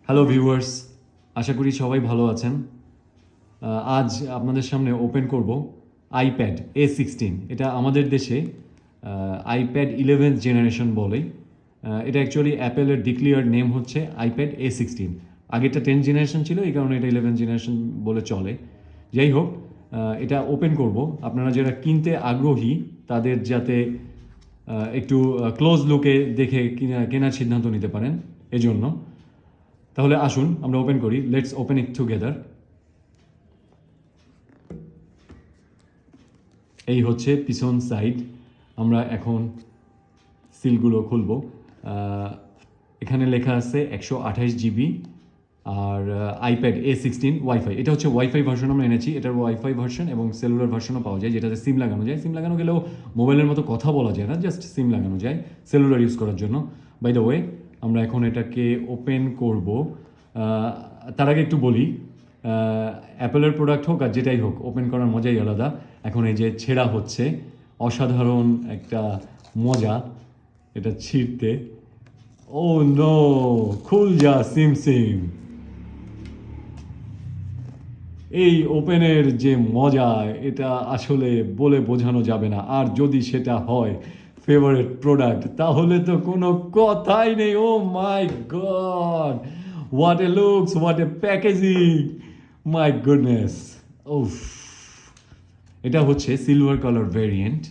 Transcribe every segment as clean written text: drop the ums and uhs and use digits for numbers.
Hello viewers, আশা করি সবাই ভালো আছেন। আজ আপনাদের সামনে ওপেন করব আইপ্যাড A16। এটা আমাদের দেশে আইপ্যাড 11th জেনারেশন বলে। এটা অ্যাকচুয়ালি অ্যাপেলের ডিক্লিয়ার নেম হচ্ছে আইপ্যাড A16। আগেরটা 10th জেনারেশন ছিল, এই কারণে এটা 11th জেনারেশন বলে চলে। যাই হোক, এটা ওপেন করব। আপনারা যারা কিনতে আগ্রহী তাদের যাতে একটু ক্লোজ লুকে দেখে কেনার সিদ্ধান্ত নিতে পারেন, এজন্য। তাহলে আসুন আমরা ওপেন করি। Let's open it together. এই হচ্ছে পিছন সাইড। আমরা এখন সিলগুলো খুলব। এখানে লেখা আছে 128 GB আর আইপ্যাড A16 ওয়াইফাই। এটা হচ্ছে ওয়াইফাই ভার্সন আমরা এনেছি। এটার ওয়াইফাই ভার্সন এবং সেলুলার ভার্সনও পাওয়া যায়, যেটাতে সিম লাগানো যায়। সিম লাগানো গেলেও মোবাইলের মতো কথা বলা যায় না, জাস্ট সিম লাগানো যায় সেলুলার ইউজ করার জন্য। বাই দ্য ওয়ে, আমরা এখন এটাকে ওপেন করব। তার আগে একটু বলি, অ্যাপেলের প্রোডাক্ট হোক আর যেটাই হোক, ওপেন করার মজাই আলাদা। এখন এই যে ছেঁড়া হচ্ছে, অসাধারণ একটা মজা এটা ছিঁড়তে। ও নো, খুল যা সিম সিম। এই ওপেনের যে মজা, এটা আসলে বলে বোঝানো যাবে না। আর যদি সেটা হয় ফেভারিট প্রোডাক্ট, তাহলে তো কোনো কথাই নেই। Oh my God, what a looks, what a packaging, my goodness. উফ, এটা হচ্ছে সিলভার কালার ভেরিয়েন্ট।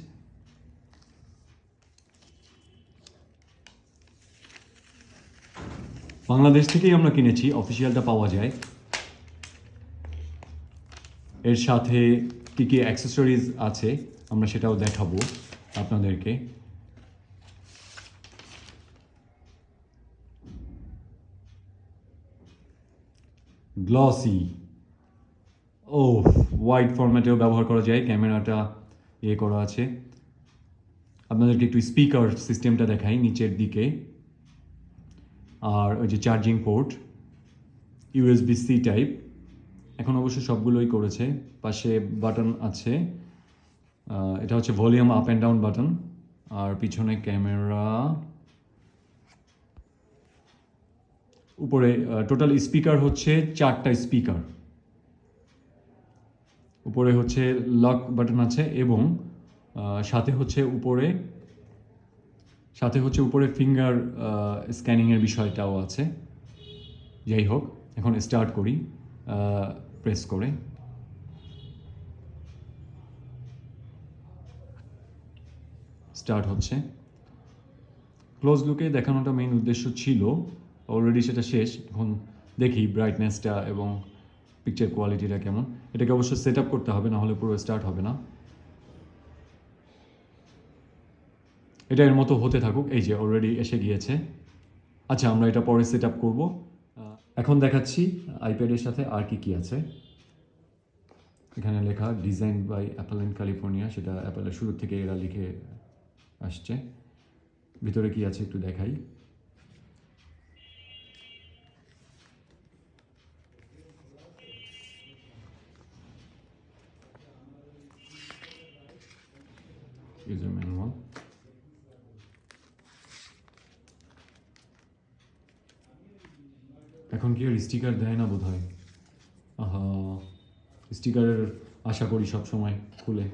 বাংলাদেশ থেকেই আমরা কিনেছি, অফিসিয়ালটা পাওয়া যায়। এর সাথে কী কী অ্যাক্সেসরিজ আছে আমরা সেটাও দেখাবো আপনাদেরকে। গ্লসি, ও ওয়াইড ফরম্যাটেও ব্যবহার করা যায়। ক্যামেরাটা করা আছে। আপনাদেরকে একটু স্পিকার সিস্টেমটা দেখাই নিচের দিকে। আর ওই যে চার্জিং পোর্ট, USB-C টাইপ। এখন অবশ্য সবগুলোই করেছে। পাশে বাটন আছে, এটা হচ্ছে volume up and down button. আর পিছনে ক্যামেরা। উপরে টোটাল স্পিকার হচ্ছে 4টা স্পিকার। উপরে হচ্ছে লক বাটন আছে এবং সাথে হচ্ছে উপরে ফিঙ্গার স্ক্যানিংয়ের বিষয়টাও আছে। যাই হোক, এখন স্টার্ট করি প্রেস করে। স্টার্ট হচ্ছে। ক্লোজ লুকে দেখানোটা মেইন উদ্দেশ্য ছিল, অলরেডি সেটা শেষ। এখন দেখি ব্রাইটনেসটা এবং পিকচার কোয়ালিটিটা কেমন। এটাকে অবশ্য সেট আপ করতে হবে, নাহলে পুরো স্টার্ট হবে না। এটা এর মতো হতে থাকুক। এই যে অলরেডি এসে গিয়েছে। আচ্ছা, আমরা এটা পরে সেট আপ করবো। এখন দেখাচ্ছি আইপ্যাডের সাথে আর কি কি আছে। এখানে লেখা design by Apple in California, সেটা অ্যাপেলের শুরু থেকে এরা লিখে আসছে। ভিতরে কি আছে একটু দেখাই। User manual. এখন কি আর স্টিকার দেয় না বোধ হয়। আহা, স্টিকারের আশা করি সব সময় খুলে।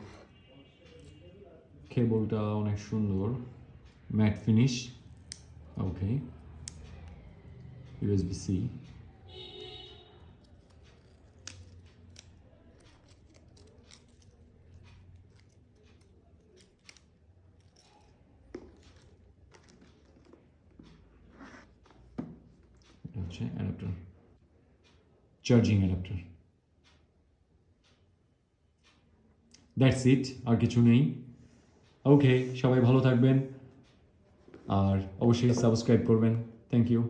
কেবলটা অনেক সুন্দর, ম্যাট ফিনিশ। ওকে, USB-C। এটা হচ্ছে adapter, charging adapter. That's it, আর কিছু নেই। ওকে, সবাই ভালো থাকবেন আর অবশ্যই সাবস্ক্রাইব করবেন। Thank you.